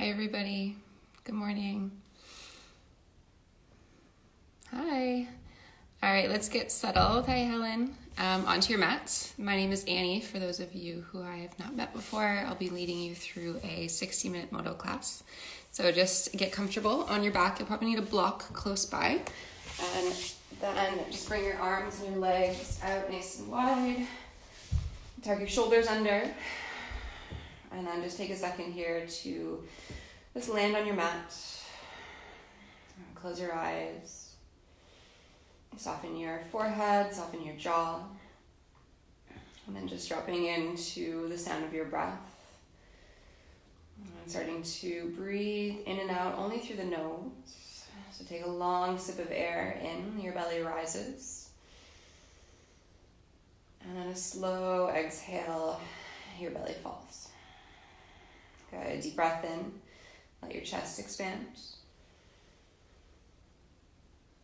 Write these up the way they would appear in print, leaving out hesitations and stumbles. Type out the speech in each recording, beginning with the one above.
Hi, everybody. Good morning. Hi. All right, let's get settled. Hi, Helen. Onto your mat. My name is Annie. For those of you who I have not met before, I'll be leading you through a 60-minute moto class. So just get comfortable on your back. You'll probably need a block close by. And then just bring your arms and your legs out nice and wide. Tuck your shoulders under. And then just take a second here to just land on your mat. Close your eyes. Soften your forehead, soften your jaw. And then just dropping into the sound of your breath. And starting to breathe in and out only through the nose. So take a long sip of air in, your belly rises. And then a slow exhale, your belly falls. Good, deep breath in, let your chest expand.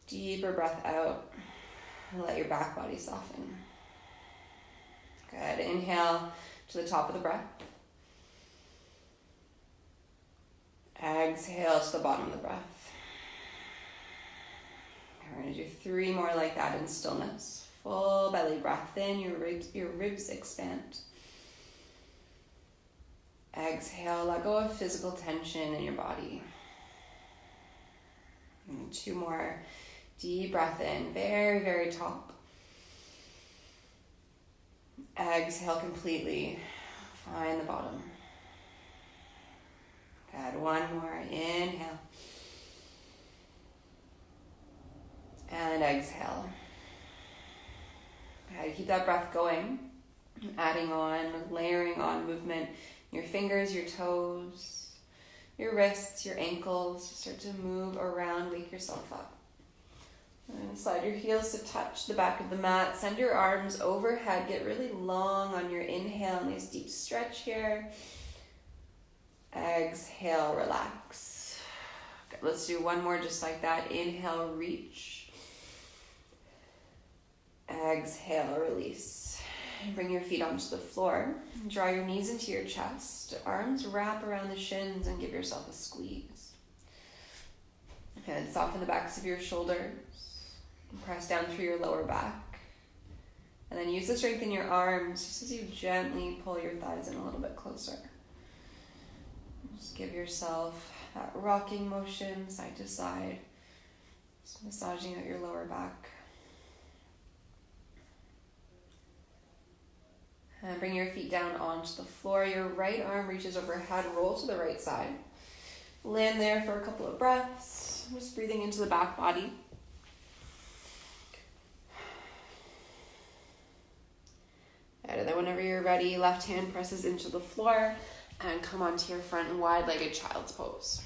Deeper breath out, and let your back body soften. Good, inhale to the top of the breath. Exhale to the bottom of the breath. We're going to do 3 more like that in stillness. Full belly breath in, your ribs expand. Exhale, let go of physical tension in your body. And 2 more. Deep breath in, very, very top. Exhale completely. Find the bottom. Good, 1 more. Inhale. And exhale. Good, keep that breath going. Adding on, layering on movement. Your fingers, your toes, your wrists, your ankles. Start to move around, wake yourself up. And slide your heels to touch the back of the mat. Send your arms overhead. Get really long on your inhale. Nice deep stretch here. Exhale, relax. Okay, let's do 1 more just like that. Inhale, reach. Exhale, release. Bring your feet onto the floor. Draw your knees into your chest. Arms wrap around the shins and give yourself a squeeze. And soften the backs of your shoulders. Press down through your lower back. And then use the strength in your arms just as you gently pull your thighs in a little bit closer. Just give yourself that rocking motion side to side. Just massaging out your lower back. And bring your feet down onto the floor. Your right arm reaches overhead, roll to the right side. Land there for a couple of breaths. Just breathing into the back body. And then whenever you're ready, left hand presses into the floor and come onto your front and wide-legged child's pose.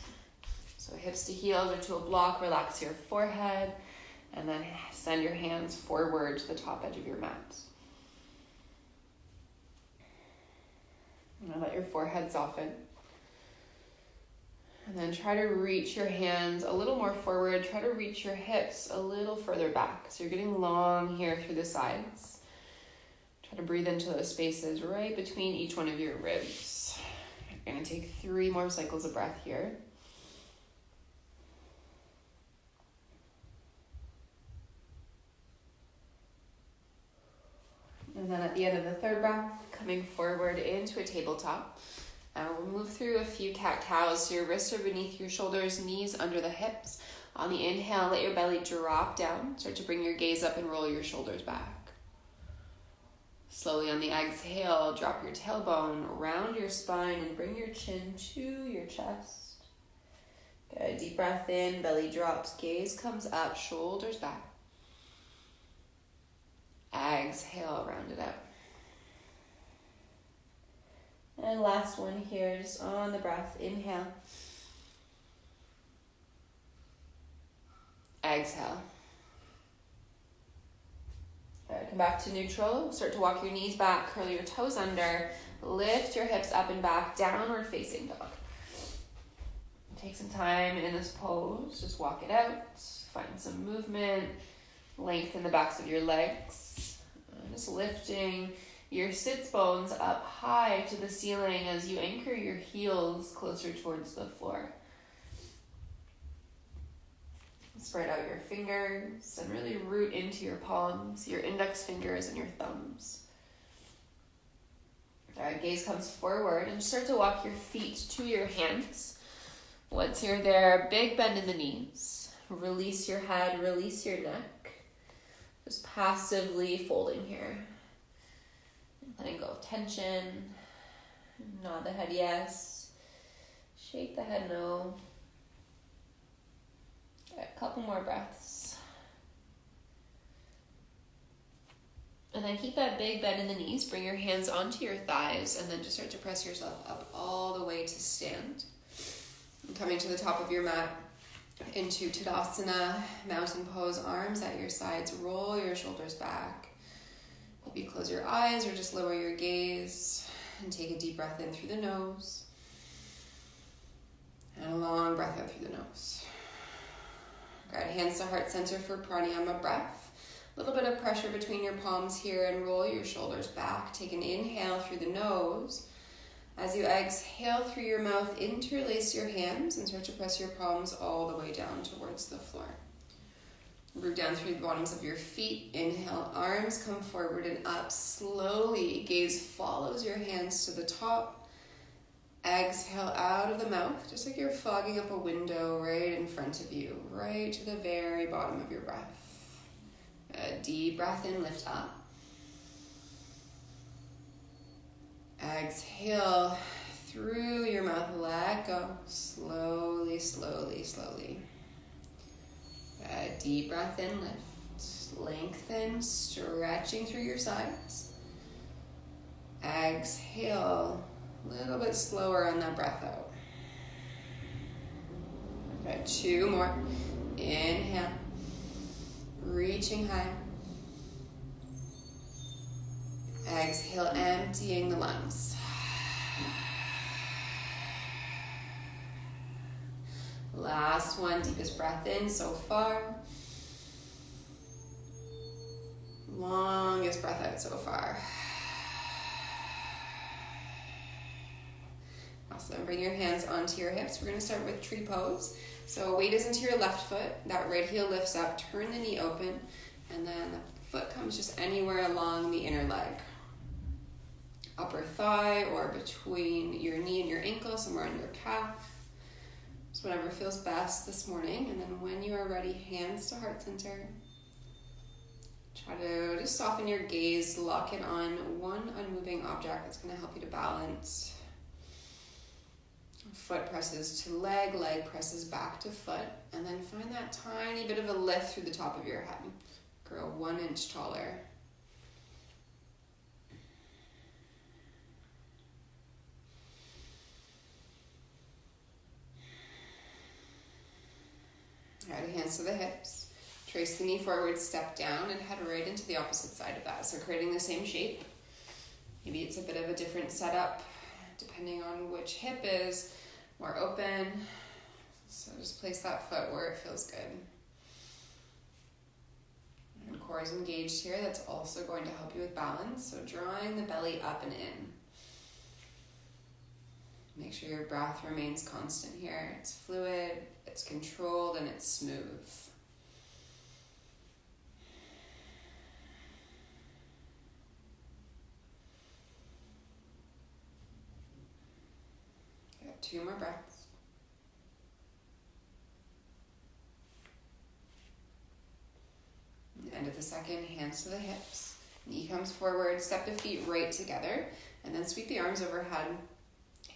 So hips to heels or to a block, relax your forehead, and then send your hands forward to the top edge of your mat. And let your forehead soften. And then try to reach your hands a little more forward. Try to reach your hips a little further back. So you're getting long here through the sides. Try to breathe into those spaces right between each one of your ribs. You're going to take 3 more cycles of breath here. And then at the end of the 3rd breath, coming forward into a tabletop. And we'll move through a few cat-cows. So your wrists are beneath your shoulders, knees under the hips. On the inhale, let your belly drop down. Start to bring your gaze up and roll your shoulders back. Slowly on the exhale, drop your tailbone, round your spine, and bring your chin to your chest. Good, deep breath in, belly drops, gaze comes up, shoulders back. Exhale, round it out. And last one here, just on the breath. Inhale. Exhale. All right, come back to neutral. Start to walk your knees back, curl your toes under, lift your hips up and back, downward facing dog. Take some time in this pose, just walk it out, find some movement, lengthen the backs of your legs, just lifting your sits bones up high to the ceiling as you anchor your heels closer towards the floor. Spread out your fingers and really root into your palms, your index fingers and your thumbs. All right, gaze comes forward and start to walk your feet to your hands. Once you're there, big bend in the knees. Release your head, release your neck. Just passively folding here. Letting go of tension. Nod the head yes. Shake the head no. Right, a couple more breaths. And then keep that big bend in the knees. Bring your hands onto your thighs and then just start to press yourself up all the way to stand. And coming to the top of your mat into Tadasana, mountain pose, arms at your sides. Roll your shoulders back. Maybe close your eyes or just lower your gaze and take a deep breath in through the nose. And a long breath out through the nose. Guide hands to heart center for pranayama breath. A little bit of pressure between your palms here and roll your shoulders back. Take an inhale through the nose. As you exhale through your mouth, interlace your hands and start to press your palms all the way down towards the floor. Root down through the bottoms of your feet. Inhale, arms come forward and up slowly. Gaze follows your hands to the top. Exhale out of the mouth, just like you're fogging up a window right in front of you, right to the very bottom of your breath. A deep breath in, lift up. Exhale through your mouth, let go. Slowly, slowly, slowly. A deep breath in, lift. Lengthen, stretching through your sides. Exhale, a little bit slower on that breath out. Okay, 2 more. Inhale. Reaching high. Exhale, emptying the lungs. Last one, deepest breath in so far. Longest breath out so far. Awesome. Bring your hands onto your hips. We're going to start with tree pose. So weight is into your left foot. That right heel lifts up. Turn the knee open. And then the foot comes just anywhere along the inner leg. Upper thigh or between your knee and your ankle, somewhere on your calf. So whatever feels best this morning. And then when you are ready, hands to heart center. Try to just soften your gaze. Lock it on one unmoving object that's going to help you to balance. Foot presses to leg, leg presses back to foot, and then find that tiny bit of a lift through the top of your head. Grow 1 inch taller. Alright, hands to the hips. Trace the knee forward, step down, and head right into the opposite side of that. So creating the same shape. Maybe it's a bit of a different setup, depending on which hip is more open. So just place that foot where it feels good. And core is engaged here. That's also going to help you with balance. So drawing the belly up and in. Make sure your breath remains constant here. It's fluid, it's controlled, and it's smooth. Okay, 2 more breaths. End of the second, hands to the hips. Knee comes forward, step the feet right together, and then sweep the arms overhead.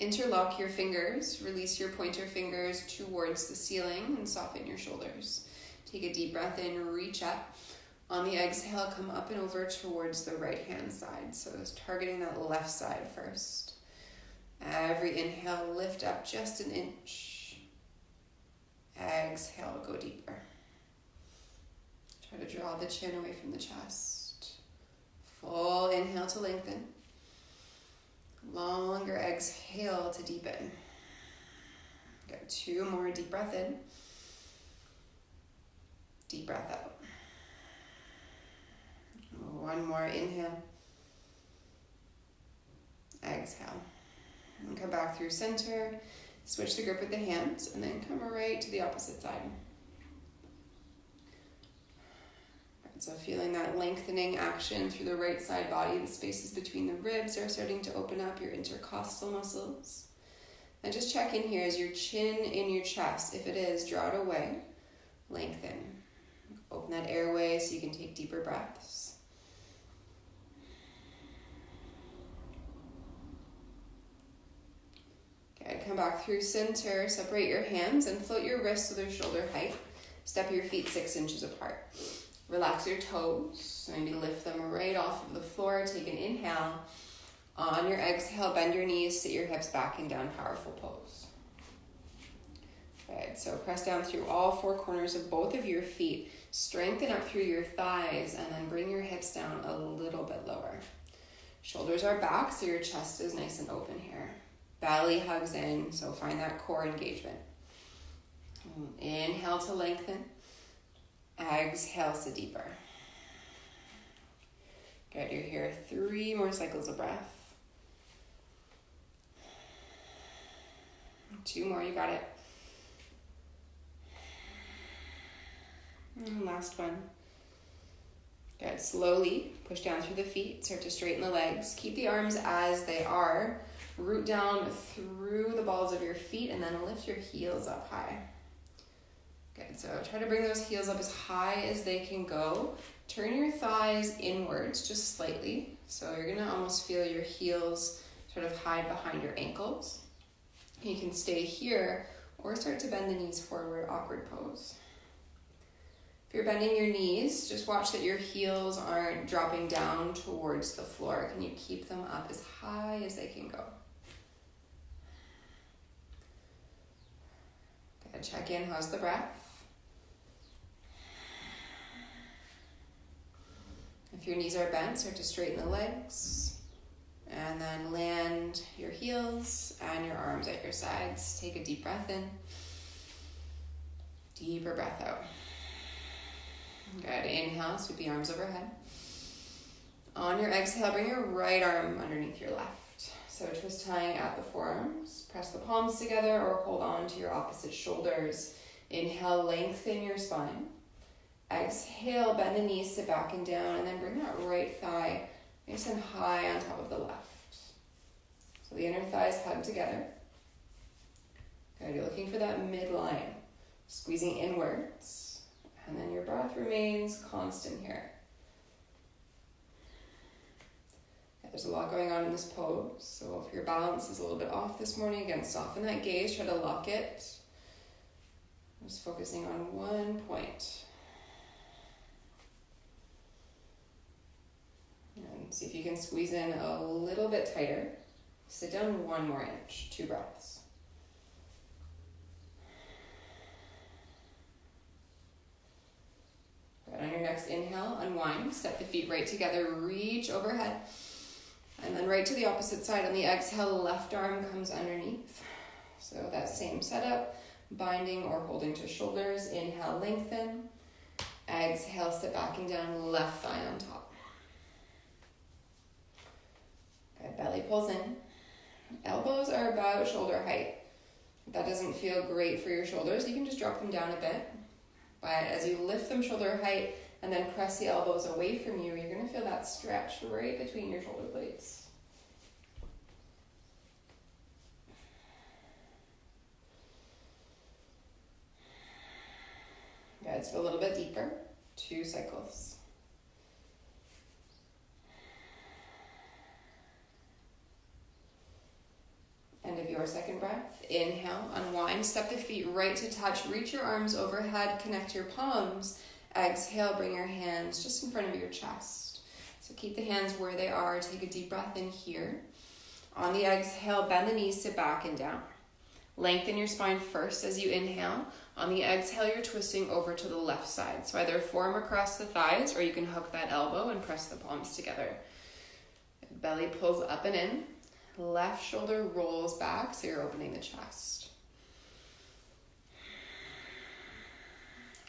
Interlock your fingers, release your pointer fingers towards the ceiling and soften your shoulders. Take a deep breath in, reach up. On the exhale, come up and over towards the right hand side. So it's targeting that left side first. Every inhale, lift up just an inch. Exhale, go deeper. Try to draw the chin away from the chest. Full inhale to lengthen. Longer exhale to deepen. Got 2 more, deep breath in. Deep breath out. 1 more, inhale. exhale. And come back through center, switch the grip with the hands, and then come right to the opposite side. So feeling that lengthening action through the right side body, the spaces between the ribs are starting to open up, your intercostal muscles. And just check in here, is your chin in your chest? If it is, draw it away, lengthen. Open that airway so you can take deeper breaths. Good, come back through center, separate your hands and float your wrists so they're shoulder height. Step your feet 6 inches apart. Relax your toes, maybe lift them right off of the floor. Take an inhale. On your exhale, bend your knees, sit your hips back in down powerful pose. Good, so press down through all 4 corners of both of your feet. Strengthen up through your thighs and then bring your hips down a little bit lower. Shoulders are back, so your chest is nice and open here. Belly hugs in, so find that core engagement. Inhale to lengthen. Exhale, sit deeper. Good, you're here 3 more cycles of breath. 2 more, you got it. And last one. Good, slowly push down through the feet, start to straighten the legs. Keep the arms as they are. Root down through the balls of your feet and then lift your heels up high. Good, so try to bring those heels up as high as they can go. Turn your thighs inwards just slightly. So you're gonna almost feel your heels sort of hide behind your ankles. You can stay here or start to bend the knees forward, awkward pose. If you're bending your knees, just watch that your heels aren't dropping down towards the floor. Can you keep them up as high as they can go? Good, check in, how's the breath? If your knees are bent, start to straighten the legs. And then land your heels and your arms at your sides. Take a deep breath in. Deeper breath out. Good, inhale, sweep the arms overhead. On your exhale, bring your right arm underneath your left. So twist tying at the forearms. Press the palms together or hold on to your opposite shoulders. Inhale, lengthen your spine. Exhale, bend the knees, sit back and down, and then bring that right thigh nice and high on top of the left. So the inner thighs hug together. Good, you're looking for that midline, squeezing inwards, and then your breath remains constant here. There's a lot going on in this pose, so if your balance is a little bit off this morning, again, soften that gaze, try to lock it. Just focusing on one point. And see if you can squeeze in a little bit tighter. Sit down 1 more inch, 2 breaths. Good, on your next inhale, unwind, step the feet right together, reach overhead. And then right to the opposite side. On the exhale, left arm comes underneath. So that same setup, binding or holding to shoulders. Inhale, lengthen. Exhale, sit back and down, left thigh on top. Good, belly pulls in. Elbows are about shoulder height. If that doesn't feel great for your shoulders, you can just drop them down a bit. But as you lift them shoulder height, and then press the elbows away from you, you're going to feel that stretch right between your shoulder blades. Good, let's go a little bit deeper. 2 cycles. End of your second breath. Inhale, unwind, step the feet right to touch, reach your arms overhead, connect your palms. Exhale, bring your hands just in front of your chest. So keep the hands where they are. Take a deep breath in here. On the exhale, bend the knees, sit back and down. Lengthen your spine first as you inhale. On the exhale, you're twisting over to the left side. So either form across the thighs or you can hook that elbow and press the palms together. Belly pulls up and in. Left shoulder rolls back, so you're opening the chest.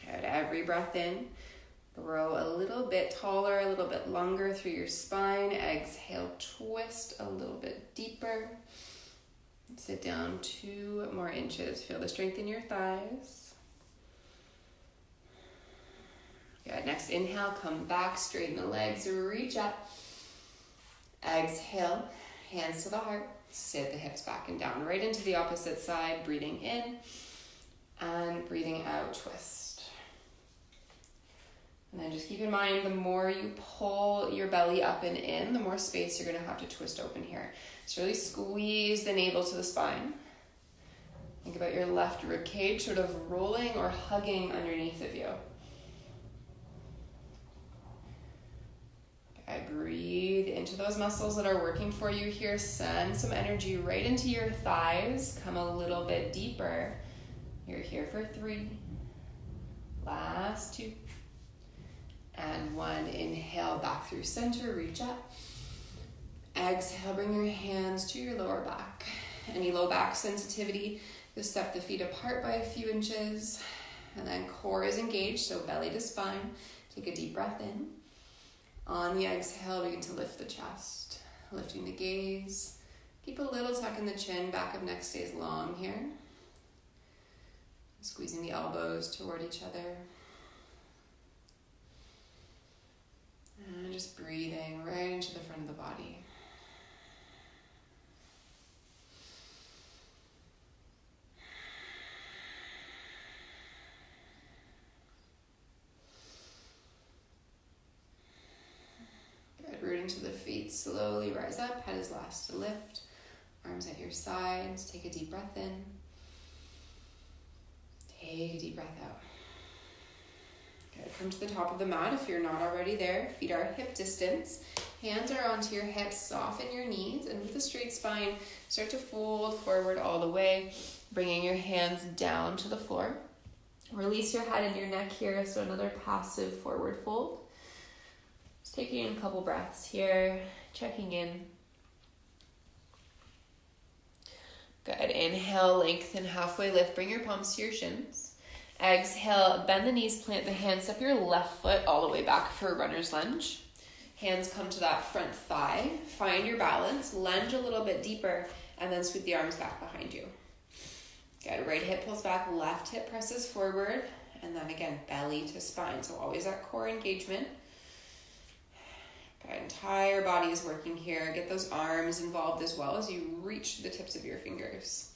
Good, every breath in, Grow a little bit taller, a little bit longer through your spine. Exhale, twist a little bit deeper. Sit down 2 more inches. Feel the strength in your thighs. Good. Next inhale, come back, straighten the legs, reach up. Exhale, hands to the heart. Sit the hips back and down, right into the opposite side. Breathing in and breathing out, twist. And then just keep in mind, the more you pull your belly up and in, the more space you're going to have to twist open here. So really squeeze the navel to the spine. Think about your left rib cage sort of rolling or hugging underneath of you. Okay, breathe into those muscles that are working for you here. Send some energy right into your thighs. Come a little bit deeper. You're here for 3. Last 2. And 1. Inhale back through center, reach up. Exhale, bring your hands to your lower back. Any low back sensitivity, just step the feet apart by a few inches. And then core is engaged, so belly to spine. Take a deep breath in. On the exhale, begin to lift the chest, lifting the gaze. Keep a little tuck in the chin, back of neck stays long here. Squeezing the elbows toward each other. And just breathing right into the front of the body. Good. Root into the feet. Slowly rise up. Head is last to lift. Arms at your sides. Take a deep breath in. Take a deep breath out. Good. Come to the top of the mat if you're not already there. Feet are hip distance. Hands are onto your hips. Soften your knees. And with a straight spine, start to fold forward all the way. Bringing your hands down to the floor. Release your head and your neck here. So another passive forward fold. Just taking in a couple breaths here. Checking in. Good. Inhale, lengthen, halfway lift. Bring your palms to your shins. Exhale, bend the knees, plant the hands, step your left foot all the way back for a runner's lunge. Hands come to that front thigh. Find your balance, lunge a little bit deeper, and then sweep the arms back behind you. Good. Right hip pulls back, left hip presses forward, and then again, belly to spine. So always that core engagement. Good. Entire body is working here. Get those arms involved as well as you reach the tips of your fingers.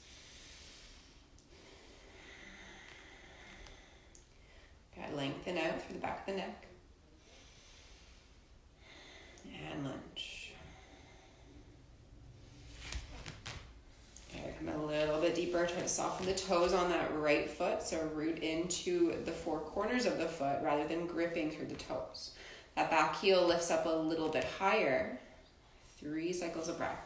Good. Lengthen out through the back of the neck. And lunge. Okay, come a little bit deeper. Try to soften the toes on that right foot. So root into the 4 corners of the foot rather than gripping through the toes. That back heel lifts up a little bit higher. 3 cycles of breath.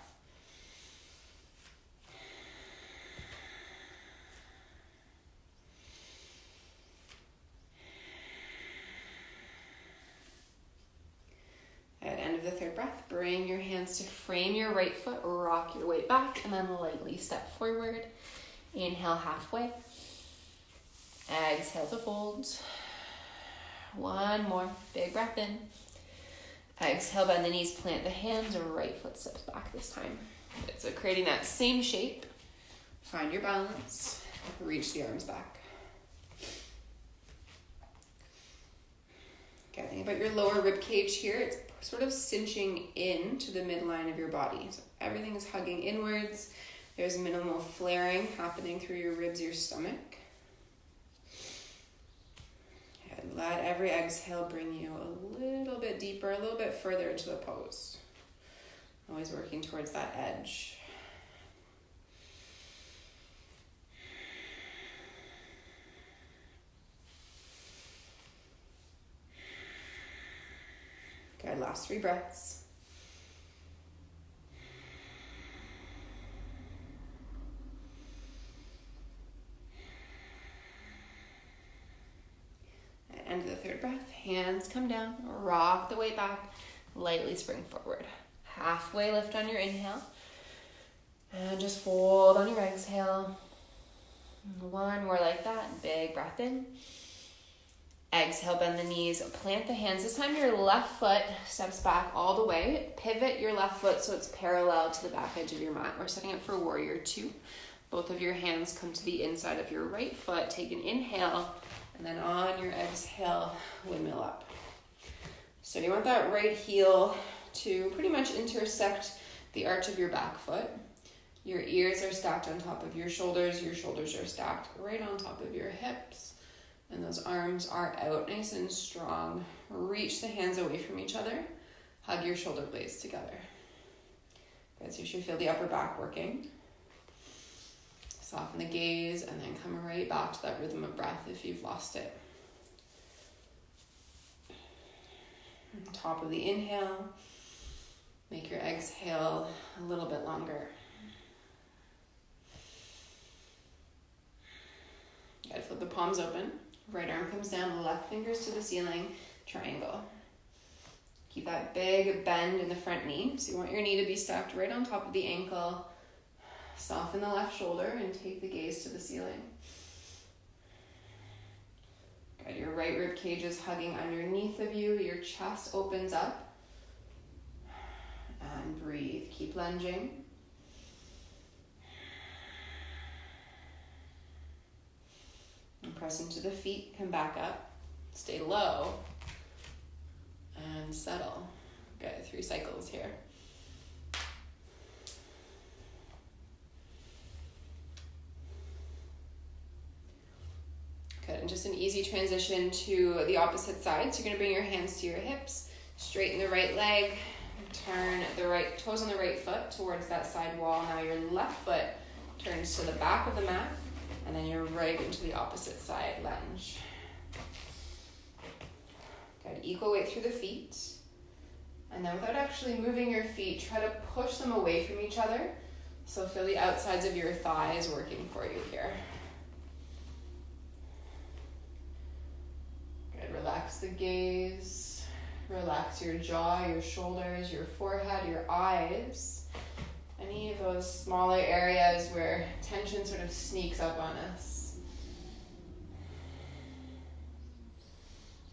At the end of the 3rd breath, bring your hands to frame your right foot, rock your weight back, and then lightly step forward. Inhale halfway. Exhale to fold. 1 more. Big breath in. Exhale, bend the knees, plant the hands, right foot steps back this time. Good. So creating that same shape. Find your balance. Reach the arms back. Okay, think about your lower rib cage here. It's sort of cinching in to the midline of your body. So everything is hugging inwards. There's minimal flaring happening through your ribs, your stomach. And let every exhale bring you a little bit deeper, a little bit further into the pose. Always working towards that edge. Good, last 3 breaths. At end of the 3rd breath, hands come down, rock the weight back, lightly spring forward. Halfway lift on your inhale. And just fold on your exhale. 1 more like that, big breath in. Exhale, bend the knees, plant the hands. This time your left foot steps back all the way. Pivot your left foot so it's parallel to the back edge of your mat. We're setting up for warrior two. Both of your hands come to the inside of your right foot. Take an inhale, and then on your exhale, windmill up. So you want that right heel to pretty much intersect the arch of your back foot. Your ears are stacked on top of your shoulders are stacked right on top of your hips. And those arms are out nice and strong. Reach the hands away from each other. Hug your shoulder blades together. Good, so you should feel the upper back working. Soften the gaze and then come right back to that rhythm of breath if you've lost it. Top of the inhale. Make your exhale a little bit longer. Good, flip the palms open. Right arm comes down, left fingers to the ceiling, triangle. Keep that big bend in the front knee. So you want your knee to be stacked right on top of the ankle. Soften the left shoulder and take the gaze to the ceiling. Good, your right rib cage is hugging underneath of you. Your chest opens up. And breathe. Keep lunging. And press into the feet, come back up, stay low, and settle. Good, 3 cycles here. Good, and just an easy transition to the opposite side. So you're gonna bring your hands to your hips, straighten the right leg, turn the right toes on the right foot towards that side wall. Now your left foot turns to the back of the mat. And then you're right into the opposite side lunge. Good, equal weight through the feet. And then without actually moving your feet, try to push them away from each other. So feel the outsides of your thighs working for you here. Good, relax the gaze. Relax your jaw, your shoulders, your forehead, your eyes. Any of those smaller areas where tension sort of sneaks up on us.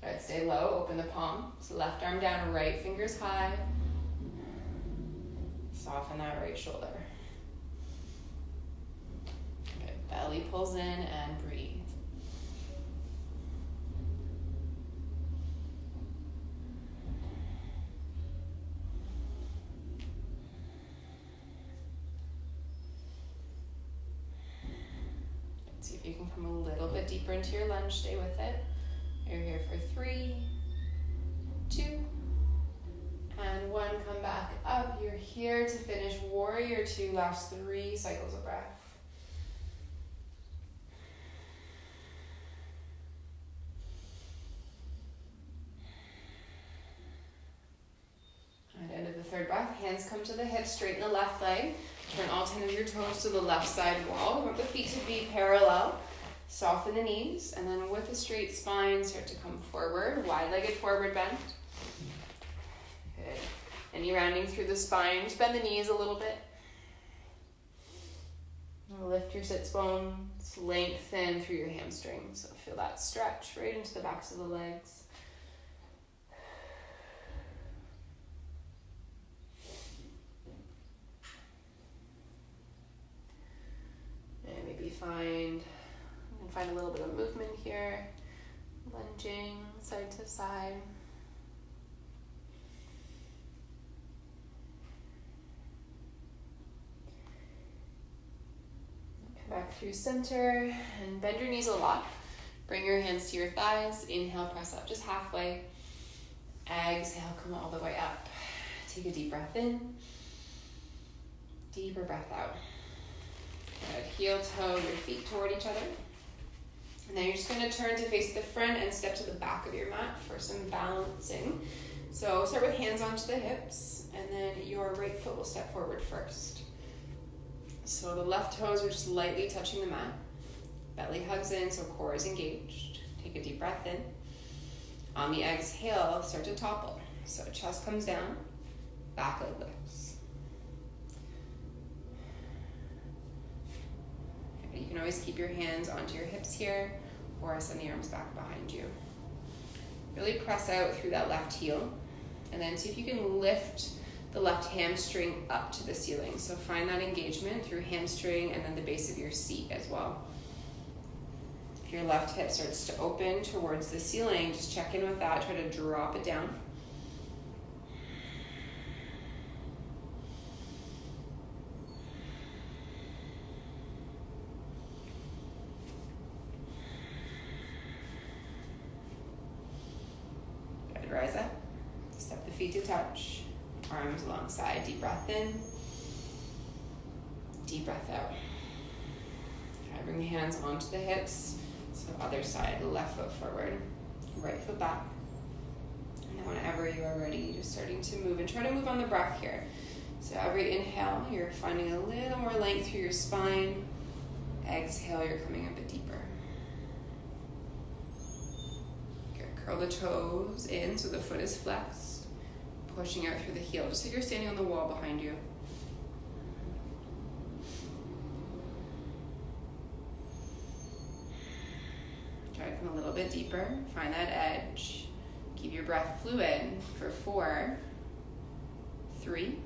Good, stay low, open the palms. Left arm down, right fingers high. Soften that right shoulder. Good, belly pulls in and breathe. See if you can come a little bit deeper into your lunge, stay with it. You're here for 3, 2, and 1. Come back up. You're here to finish warrior 2, last 3 cycles of breath. At the end of the 3rd breath, hands come to the hips, straighten the left leg. Turn all 10 of your toes to the left side wall. We want the feet to be parallel. Soften the knees, and then with a straight spine, start to come forward. Wide-legged forward bend. Good. Any rounding through the spine. Just bend the knees a little bit. Lift your sits bones. Lengthen through your hamstrings. So feel that stretch right into the backs of the legs. Find a little bit of movement here, lunging side to side. Come back through center and bend your knees a lot. Bring your hands to your thighs. Inhale, press up just halfway. Exhale, come all the way up. Take a deep breath in. Deeper breath out. Good. Heel toe your feet toward each other. And then you're just going to turn to face the front and step to the back of your mat for some balancing. So start with hands onto the hips, and then your right foot will step forward first. So the left toes are just lightly touching the mat. Belly hugs in, so core is engaged. Take a deep breath in. On the exhale, start to topple. So chest comes down, back leg lifts. You can always keep your hands onto your hips here, or send the arms back behind you. Really press out through that left heel. And then see if you can lift the left hamstring up to the ceiling. So find that engagement through hamstring and then the base of your seat as well. If your left hip starts to open towards the ceiling, just check in with that. Try to drop it down. Good, rise up. Step the feet to touch. Arms alongside. Deep breath in. Deep breath out. Try to bring the hands onto the hips. So other side, left foot forward, right foot back. And then whenever you are ready, just starting to move and try to move on the breath here. So every inhale, you're finding a little more length through your spine. Exhale, you're coming a bit deeper. Good. Curl the toes in so the foot is flexed. Pushing out through the heel, just like you're standing on the wall behind you. Try to come a little bit deeper. Find that edge. Keep your breath fluid for 4, 3,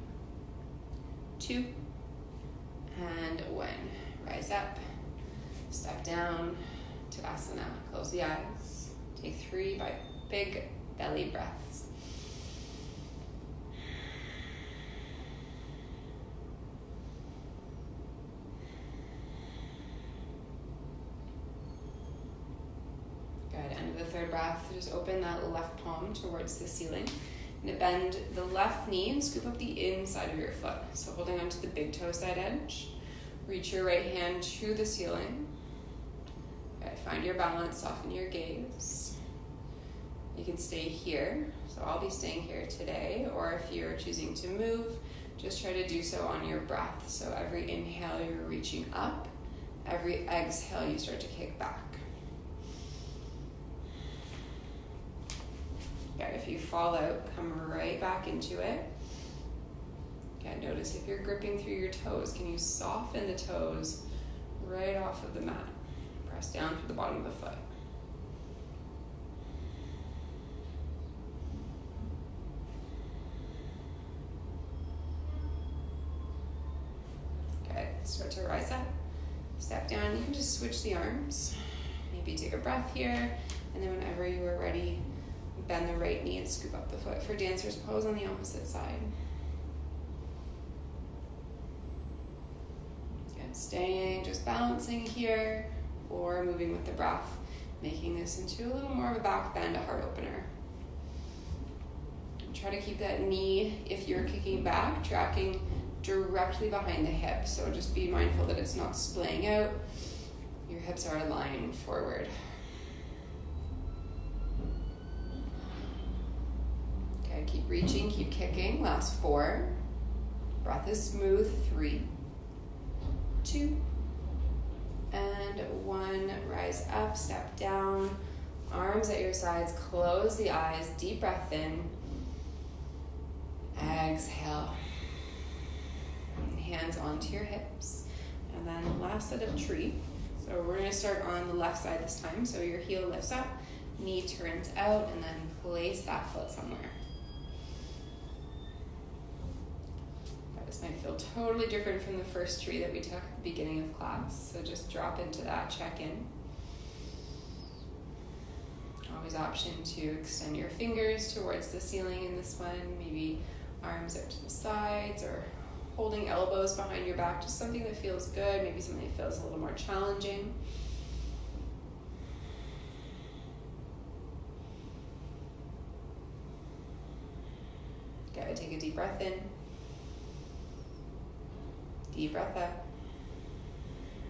2, and 1. Rise up. Step down to Asana. Close the eyes. Take 3 big belly breaths. Good. End of the third breath, just open that left palm towards the ceiling. And bend the left knee and scoop up the inside of your foot. So holding onto the big toe side edge. Reach your right hand to the ceiling. Okay, find your balance, soften your gaze. You can stay here. So I'll be staying here today. Or if you're choosing to move, just try to do so on your breath. So every inhale, you're reaching up. Every exhale, you start to kick back. Okay, if you fall out, come right back into it. Okay, notice if you're gripping through your toes, can you soften the toes right off of the mat? Press down through the bottom of the foot. Okay, start to rise up. Step down, you can just switch the arms. Maybe take a breath here, and then whenever you are ready, bend the right knee and scoop up the foot for dancer's pose on the opposite side. Good, staying, just balancing here, or moving with the breath, making this into a little more of a back bend, a heart opener. And try to keep that knee, if you're kicking back, tracking directly behind the hip. So just be mindful that it's not splaying out. Your hips are aligned forward. Okay, keep reaching, keep kicking. Last 4. Breath is smooth. 3, 2, and 1. Rise up, step down. Arms at your sides, close the eyes, deep breath in. Exhale. Hands onto your hips. And then last set of tree. So we're going to start on the left side this time. So your heel lifts up, knee turns out, and then place that foot somewhere. This might feel totally different from the first tree that we took at the beginning of class. So just drop into that, check in. Always option to extend your fingers towards the ceiling in this one. Maybe arms out to the sides or holding elbows behind your back. Just something that feels good. Maybe something that feels a little more challenging. Okay, take a deep breath in. Deep breath out.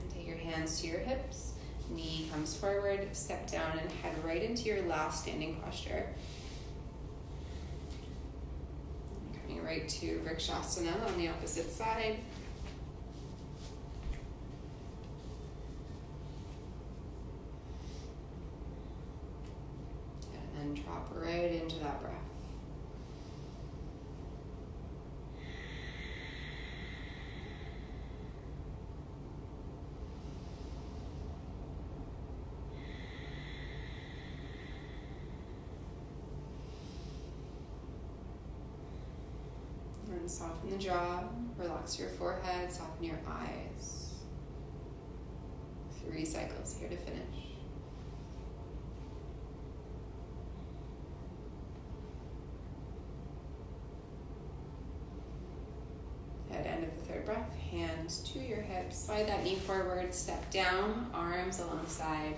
And take your hands to your hips. Knee comes forward, step down and head right into your last standing posture. Coming right to Vrikshasana on the opposite side. And then drop right into that breath. And soften the jaw, relax your forehead, soften your eyes. 3 cycles here to finish. At end of the 3rd breath, hands to your hips, slide that knee forward, step down, arms alongside.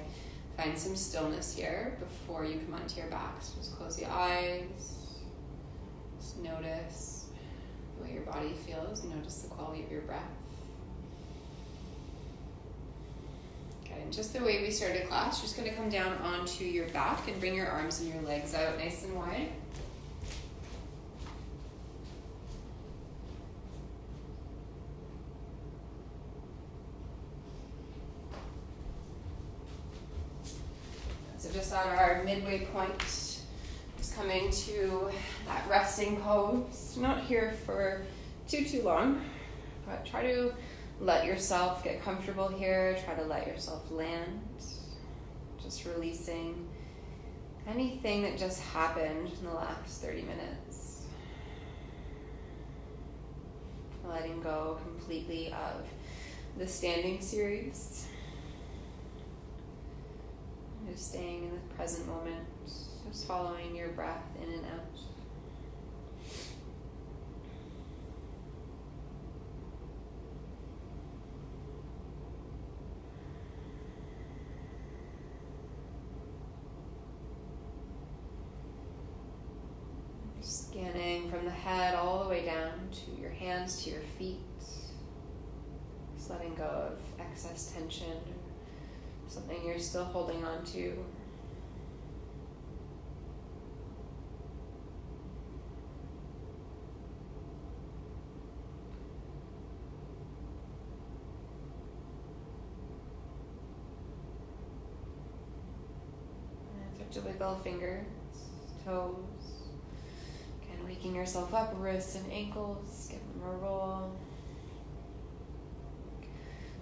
Find some stillness here before you come onto your back. So just close the eyes. Just notice the way your body feels. Notice the quality of your breath. Okay, and just the way we started class, you're just going to come down onto your back and bring your arms and your legs out nice and wide. So just at our midway point, just coming to that resting pose. Not here for too long, but try to let yourself get comfortable here. Try to let yourself land. Just releasing anything that just happened in the last 30 minutes. Letting go completely of the standing series. Just staying in the present moment, just following your breath in and out. Scanning from the head all the way down to your hands, to your feet. Just letting go of excess tension. Something you're still holding on to. Start to wiggle fingers, toes. Again, waking yourself up, wrists and ankles. Give them a roll.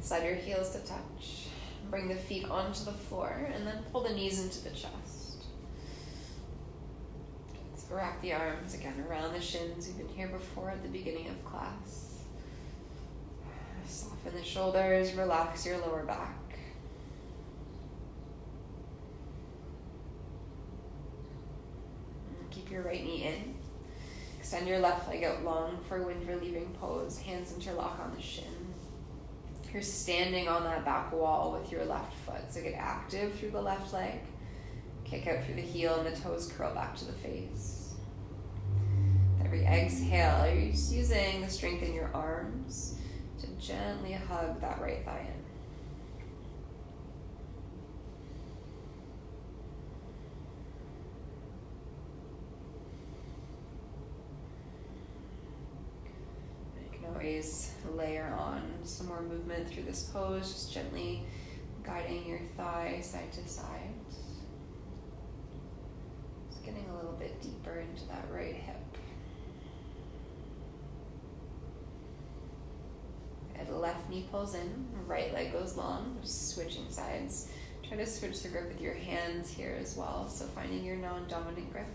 Slide your heels to touch. Bring the feet onto the floor and then pull the knees into the chest. Let's wrap the arms again around the shins. We've been here before at the beginning of class. Soften the shoulders, relax your lower back. And keep your right knee in. Extend your left leg out long for wind relieving pose. Hands interlock on the shin. You're standing on that back wall with your left foot, so get active through the left leg. Kick out through the heel and the toes curl back to the face. Every exhale, you're just using the strength in your arms to gently hug that right thigh in. Always layer on some more movement through this pose, just gently guiding your thigh side to side. Just getting a little bit deeper into that right hip. And the left knee pulls in, right leg goes long, just switching sides. Try to switch the grip with your hands here as well, so finding your non-dominant grip.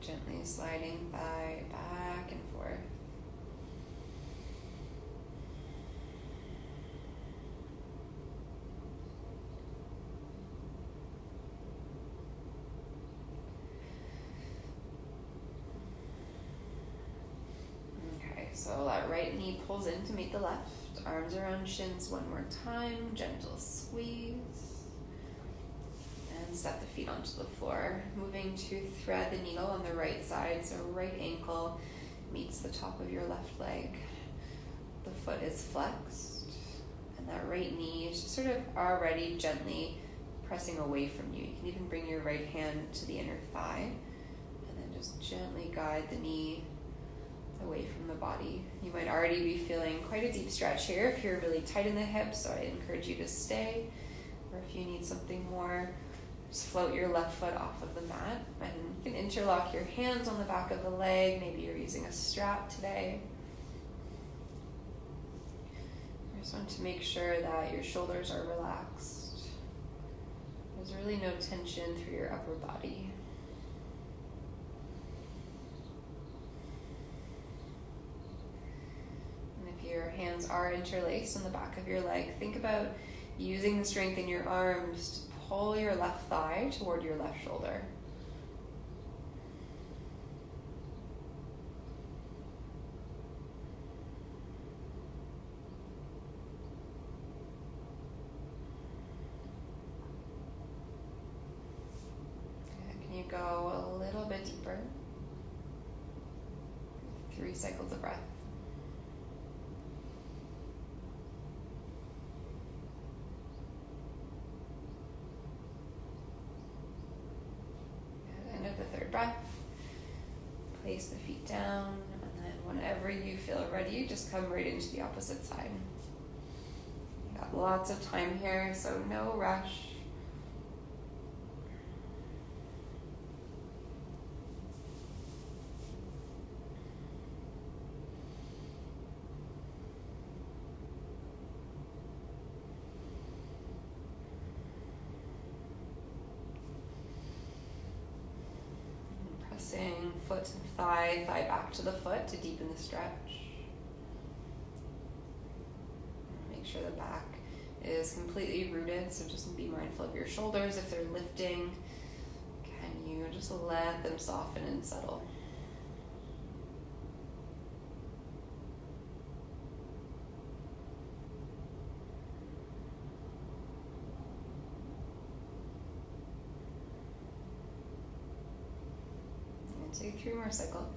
Gently sliding thigh back and forth. Okay, so that right knee pulls in to meet the left. Arms around shins one more time. Gentle squeeze. Set the feet onto the floor, moving to thread the needle on the right side, so right ankle meets the top of your left leg. The foot is flexed, and that right knee is just sort of already gently pressing away from you. You can even bring your right hand to the inner thigh, and then just gently guide the knee away from the body. You might already be feeling quite a deep stretch here if you're really tight in the hips, so I encourage you to stay, or if you need something more Just float your left foot off of the mat, and you can interlock your hands on the back of the leg. Maybe you're using a strap today. I just want to make sure that your shoulders are relaxed. There's really no tension through your upper body. And if your hands are interlaced on the back of your leg, think about using the strength in your arms to pull your left thigh toward your left shoulder. Can you go a little bit deeper? 3 cycles of breath. The third breath, place the feet down, and then whenever you feel ready, just come right into the opposite side. You got lots of time here, so no rush. Pressing foot and thigh back to the foot to deepen the stretch. Make sure the back is completely rooted, so just be mindful of your shoulders if they're lifting. Can you just let them soften and settle? Take 3 more cycles.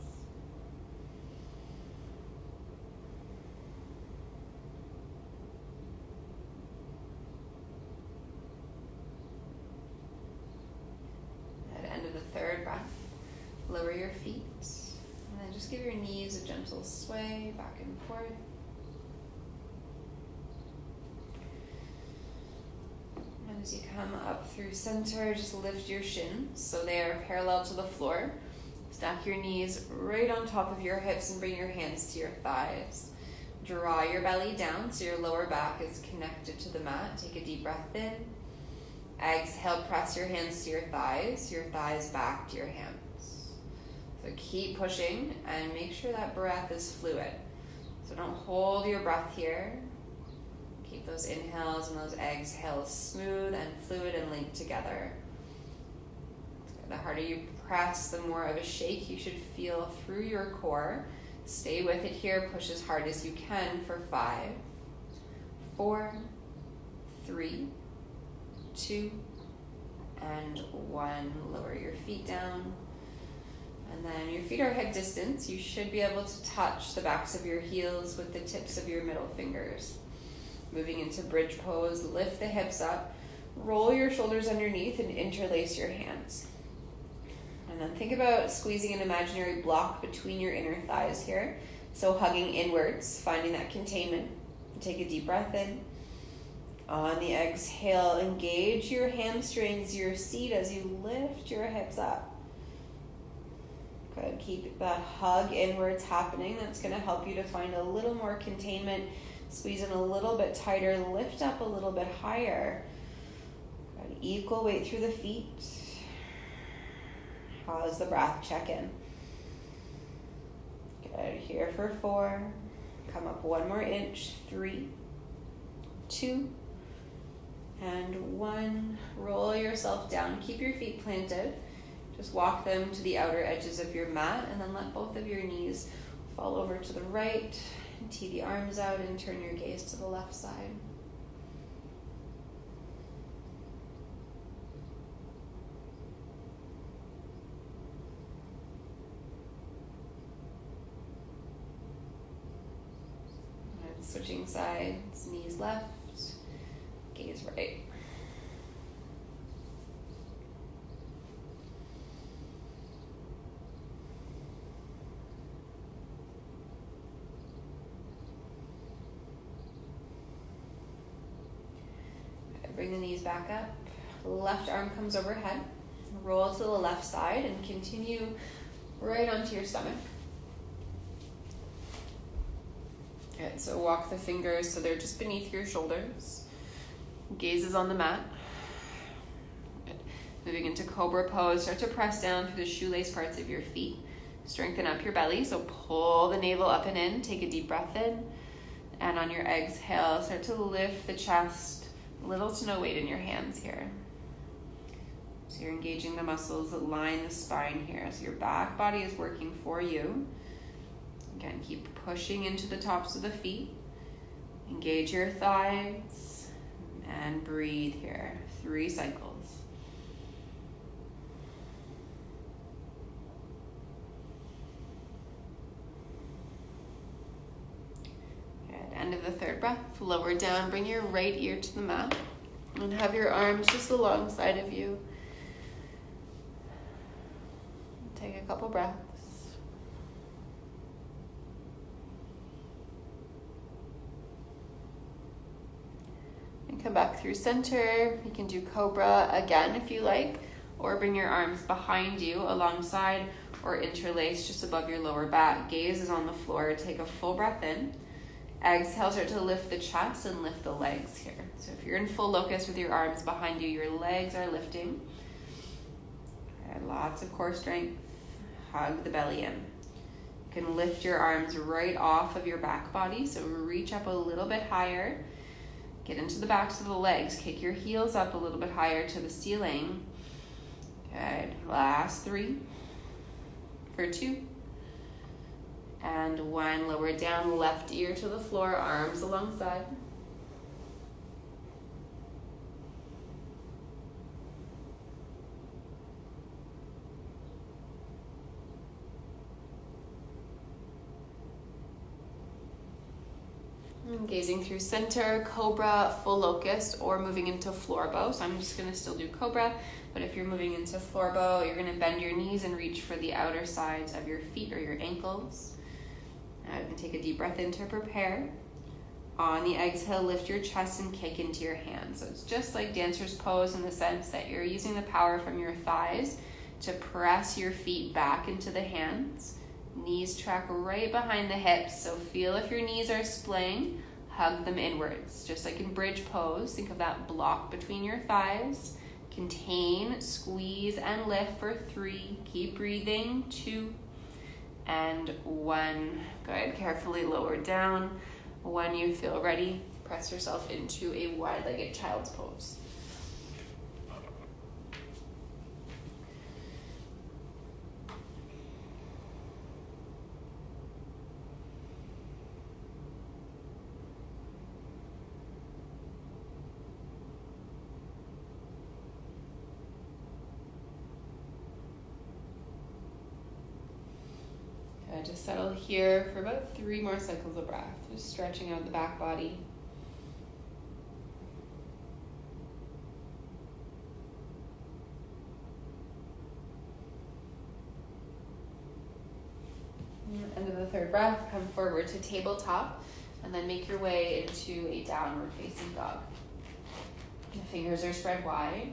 At the end of the third breath, lower your feet, and then just give your knees a gentle sway back and forth. And as you come up through center, just lift your shins so they are parallel to the floor. Stack your knees right on top of your hips and bring your hands to your thighs. Draw your belly down so your lower back is connected to the mat. Take a deep breath in. Exhale, press your hands to your thighs back to your hands. So keep pushing and make sure that breath is fluid. So don't hold your breath here. Keep those inhales and those exhales smooth and fluid and linked together. The harder you press, the more of a shake you should feel through your core. Stay with it here. Push as hard as you can for 5, 4, 3, 2, and 1. Lower your feet down. And then your feet are hip distance. You should be able to touch the backs of your heels with the tips of your middle fingers. Moving into bridge pose, lift the hips up, roll your shoulders underneath, and interlace your hands. And then think about squeezing an imaginary block between your inner thighs here. So hugging inwards, finding that containment. Take a deep breath in. On the exhale, engage your hamstrings, your seat as you lift your hips up. Good, keep that hug inwards happening. That's going to help you to find a little more containment. Squeeze in a little bit tighter, lift up a little bit higher. Good, equal weight through the feet. Pause the breath, check in. Good, here for 4. Come up 1 more inch, 3, 2, and 1. Roll yourself down, keep your feet planted. Just walk them to the outer edges of your mat, and then let both of your knees fall over to the right. Tee the arms out and turn your gaze to the left side. And switching sides, knees left, gaze right. Bring the knees back up, Left arm comes overhead. Roll to the left side and continue right onto your stomach. Good, so walk the fingers so they're just beneath your shoulders. Gaze is on the mat. Good. Moving into cobra pose, start to press down through the shoelace parts of your feet. Strengthen up your belly, so pull the navel up and in. Take a deep breath in. And on your exhale, start to lift the chest. Little to no weight in your hands here. So you're engaging the muscles that line the spine here. So your back body is working for you. Again, keep pushing into the tops of the feet. Engage your thighs and breathe here. 3 cycles. Good. End of the third breath. Lower down. Bring your right ear to the mat and have your arms just alongside of you. Take a couple breaths. And come back through center. You can do cobra again if you like, or bring your arms behind you alongside or interlace just above your lower back. Gaze is on the floor. Take a full breath in. Exhale, start to lift the chest and lift the legs here. So if you're in full locust with your arms behind you, your legs are lifting. Okay, lots of core strength. Hug the belly in. You can lift your arms right off of your back body, so reach up a little bit higher. Get into the backs of the legs. Kick your heels up a little bit higher to the ceiling. Good. Last 3. For 2. And 1. Lower down, left ear to the floor, arms alongside. And gazing through center, cobra, full locust, or moving into floor bow. So I'm just going to still do cobra, but if you're moving into floor bow, you're going to bend your knees and reach for the outer sides of your feet or your ankles. You can take a deep breath in to prepare. On the exhale, lift your chest and kick into your hands. So it's just like dancer's pose in the sense that you're using the power from your thighs to press your feet back into the hands. Knees track right behind the hips, so feel if your knees are splaying, hug them inwards. Just like in bridge pose, think of that block between your thighs. Contain, squeeze, and lift for 3. Keep breathing. 2 and 1. Good. Carefully lower down. When you feel ready, press yourself into a wide-legged child's pose. Just settle here for about 3 more cycles of breath, just stretching out the back body. End of the third breath, come forward to tabletop, and then make your way into a downward facing dog. The fingers are spread wide,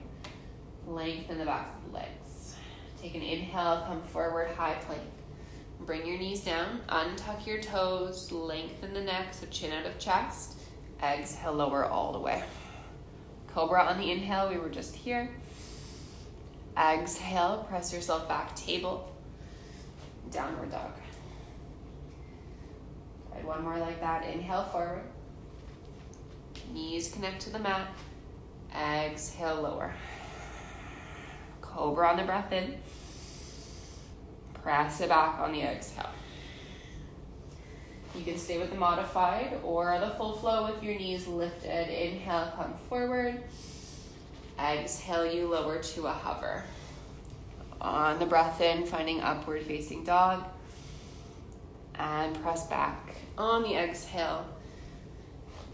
lengthen the backs of the legs. Take an inhale, come forward, high plank. Bring your knees down, untuck your toes, lengthen the neck, so chin out of chest. Exhale, lower all the way. Cobra on the inhale, we were just here. Exhale, press yourself back, table. Downward dog. Right, 1 more like that. Inhale forward. Knees connect to the mat. Exhale, lower. Cobra on the breath in. Press it back on the exhale. You can stay with the modified or the full flow with your knees lifted. Inhale, come forward. Exhale, you lower to a hover. On the breath in, finding upward facing dog. And press back. On the exhale,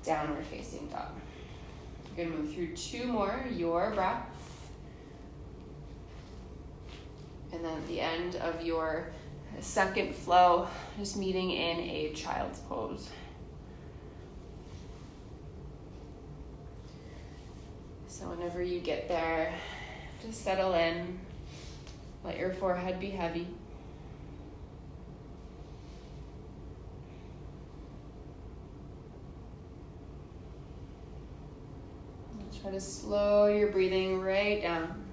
downward facing dog. You're going to move through 2 more, your breath. And then at the end of your second flow, just meeting in a child's pose. So whenever you get there, just settle in. Let your forehead be heavy. And try to slow your breathing right down.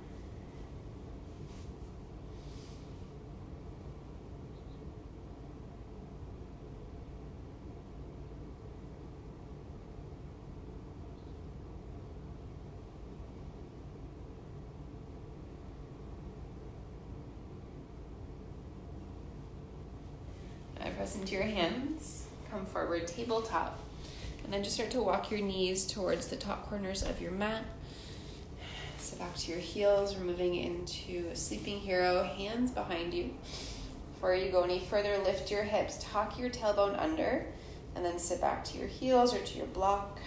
Press into your hands, come forward, tabletop, and then just start to walk your knees towards the top corners of your mat. So back to your heels, we're moving into a sleeping hero, hands behind you. Before you go any further, lift your hips, tuck your tailbone under, and then sit back to your heels or to your block.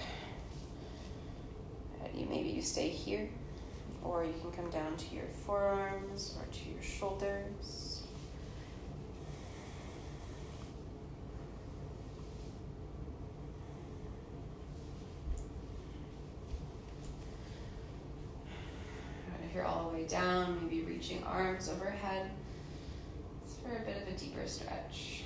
Maybe you stay here, or you can come down to your forearms or to your shoulders. If you're all the way down, maybe reaching arms overhead. It's for a bit of a deeper stretch.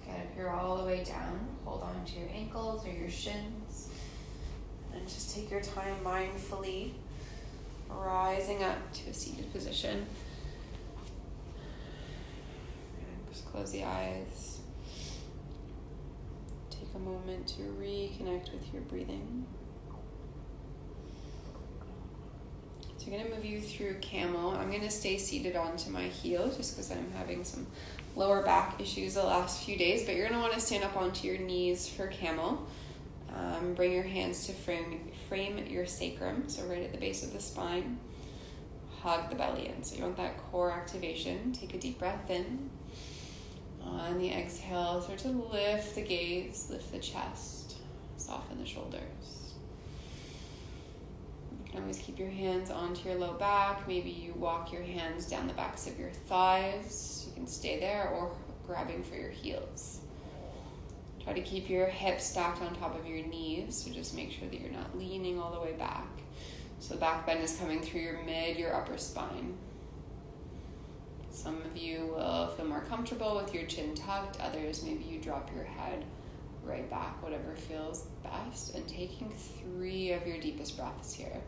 If you're all the way down, hold on to your ankles or your shins, and just take your time mindfully rising up to a seated position. And just close the eyes. Take a moment to reconnect with your breathing. So I'm going to move you through camel. I'm going to stay seated onto my heel just because I'm having some lower back issues the last few days, but you're going to want to stand up onto your knees for camel. Bring your hands to frame your sacrum, so right at the base of the spine. Hug the belly in, so you want that core activation. Take a deep breath in. On the exhale, start to lift the gaze, lift the chest, soften the shoulders. You can always keep your hands onto your low back. Maybe you walk your hands down the backs of your thighs. You can stay there, or grabbing for your heels. Try to keep your hips stacked on top of your knees, so just make sure that you're not leaning all the way back. So the back bend is coming through your upper spine. Some of you will feel more comfortable with your chin tucked. Others, maybe you drop your head right back, whatever feels best. And taking 3 of your deepest breaths here.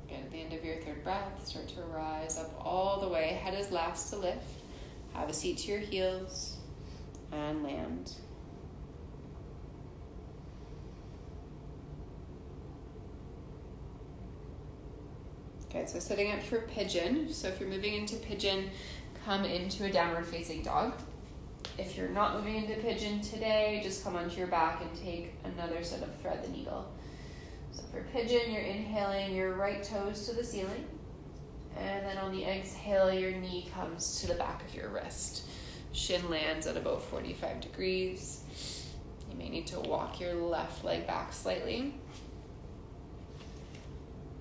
At the end of your 3rd breath, start to rise up all the way. Head is last to lift. Have a seat to your heels and land. Okay, so setting up for pigeon. So if you're moving into pigeon, come into a downward facing dog. If you're not moving into pigeon today, just come onto your back and take another set of thread the needle. So for pigeon, you're inhaling your right toes to the ceiling. And then on the exhale, your knee comes to the back of your wrist. Shin lands at about 45 degrees. You may need to walk your left leg back slightly.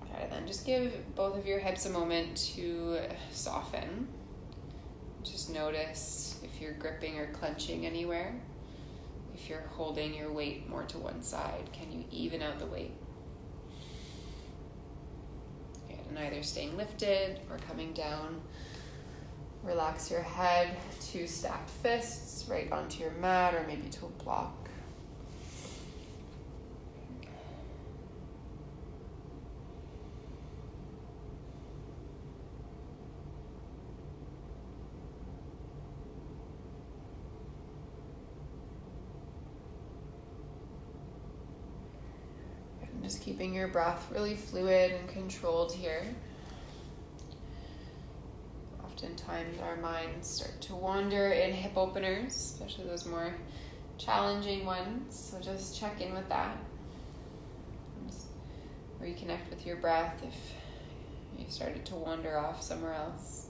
Okay, then just give both of your hips a moment to soften. Just notice if you're gripping or clenching anywhere. If you're holding your weight more to one side, can you even out the weight? And either staying lifted or coming down. Relax your head to stacked fists right onto your mat or maybe to a block. Just keeping your breath really fluid and controlled here. Oftentimes our minds start to wander in hip openers, especially those more challenging ones. So just check in with that. Just reconnect with your breath if you've started to wander off somewhere else.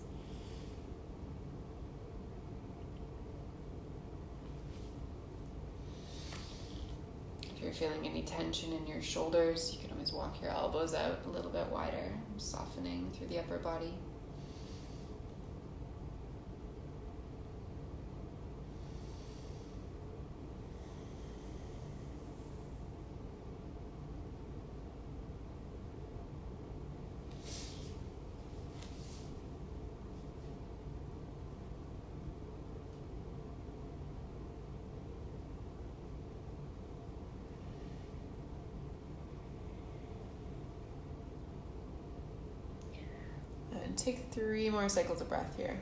If you're feeling any tension in your shoulders, you can always walk your elbows out a little bit wider, softening through the upper body. And take 3 more cycles of breath here.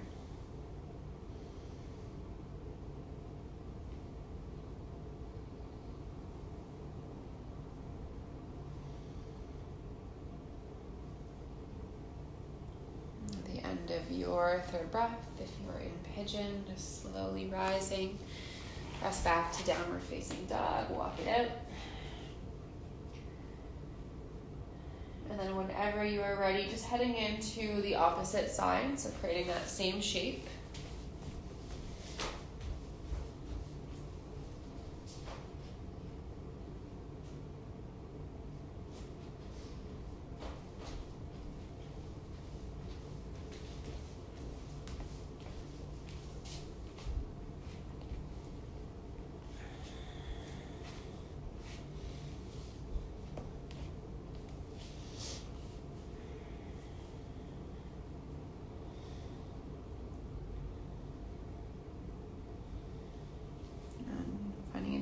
At the end of your 3rd breath, if you're in pigeon, just slowly rising, press back to downward facing dog, walk it out. And then whenever you are ready, just heading into the opposite side, so creating that same shape.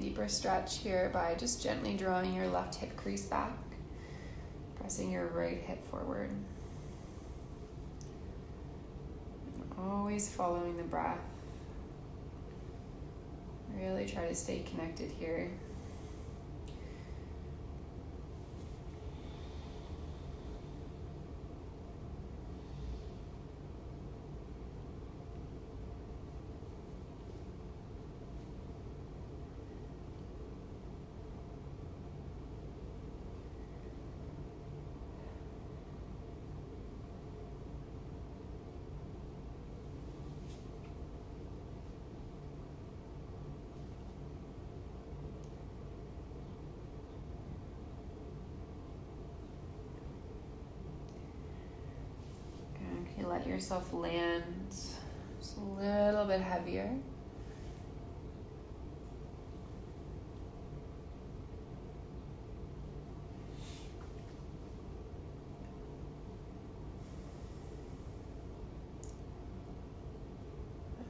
Deeper stretch here by just gently drawing your left hip crease back, pressing your right hip forward. And always following the breath. Really try to stay connected here. Let yourself land just a little bit heavier.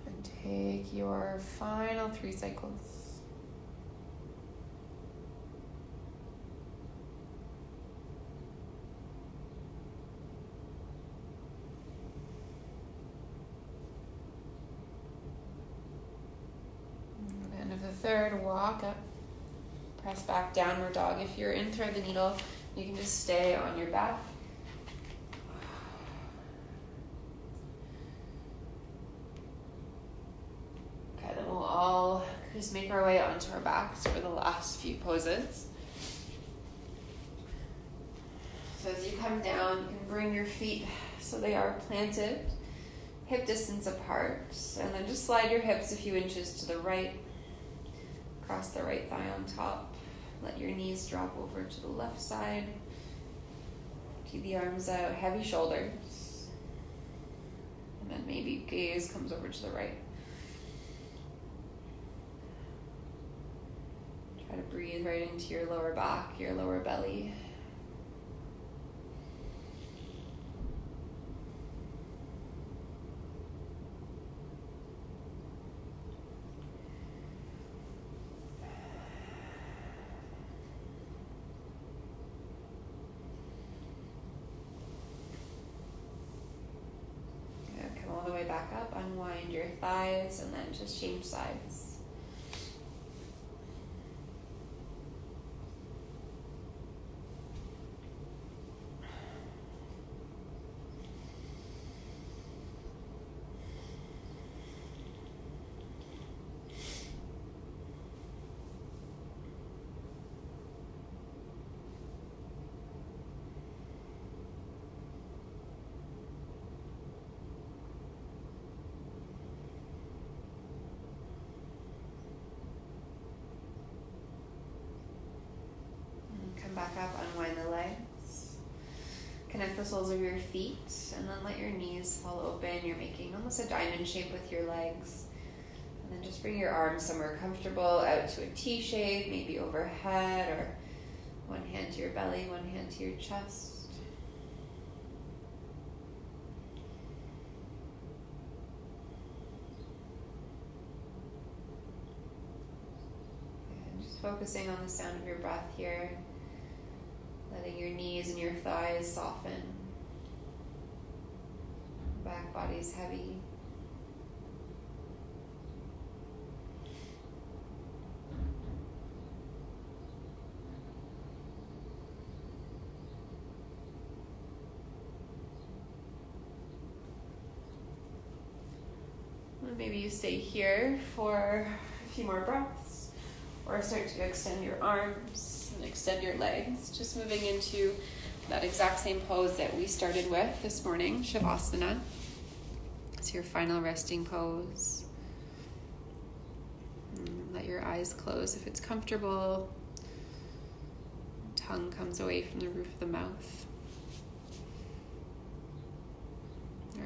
And take your final 3 cycles. Third, walk up, press back, downward dog. If you're in thread the needle, you can just stay on your back. Okay, then we'll all just make our way onto our backs for the last few poses. So as you come down, you can bring your feet so they are planted, hip distance apart, and then just slide your hips a few inches to the right. Cross the right thigh on top. Let your knees drop over to the left side. Keep the arms out, heavy shoulders. And then maybe gaze comes over to the right. Try to breathe right into your lower back, your lower belly. Back up, unwind your thighs, and then just change sides. up, unwind the legs. Connect the soles of your feet, and then let your knees fall open. You're making almost a diamond shape with your legs. And then just bring your arms somewhere comfortable, out to a T shape, maybe overhead, or one hand to your belly, one hand to your chest. And just focusing on the sound of your breath here, letting your knees and your thighs soften. Back body's heavy. Maybe you stay here for a few more breaths, or start to extend your arms and extend your legs, just moving into that exact same pose that we started with this morning, Shavasana. It's your final resting pose. And let your eyes close if it's comfortable. Tongue comes away from the roof of the mouth.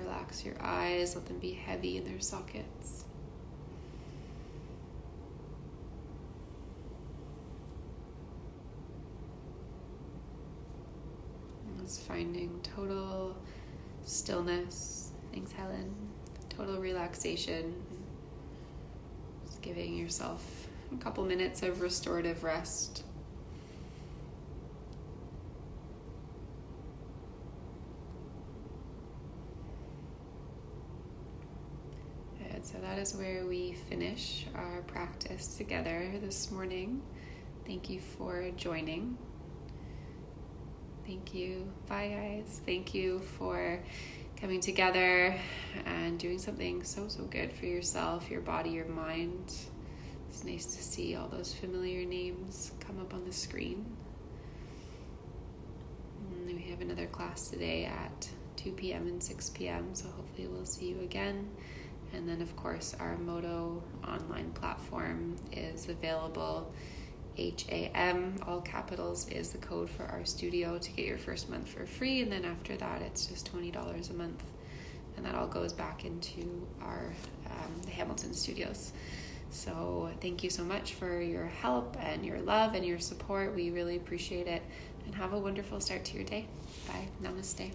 Relax your eyes, let them be heavy in their sockets. And just finding total stillness. Thanks, Helen. Total relaxation. Just giving yourself a couple minutes of restorative rest. So that is where we finish our practice together this morning. Thank you for joining. Thank you. Bye, guys. Thank you for coming together and doing something so good for yourself, your body, your mind. It's nice to see all those familiar names come up on the screen. And we have another class today at 2 p.m. and 6 p.m. So hopefully we'll see you again. And then, of course, our Modo online platform is available. HAM, all capitals, is the code for our studio to get your first month for free. And then after that, it's just $20 a month. And that all goes back into our the Hamilton studios. So thank you so much for your help and your love and your support. We really appreciate it. And have a wonderful start to your day. Bye. Namaste.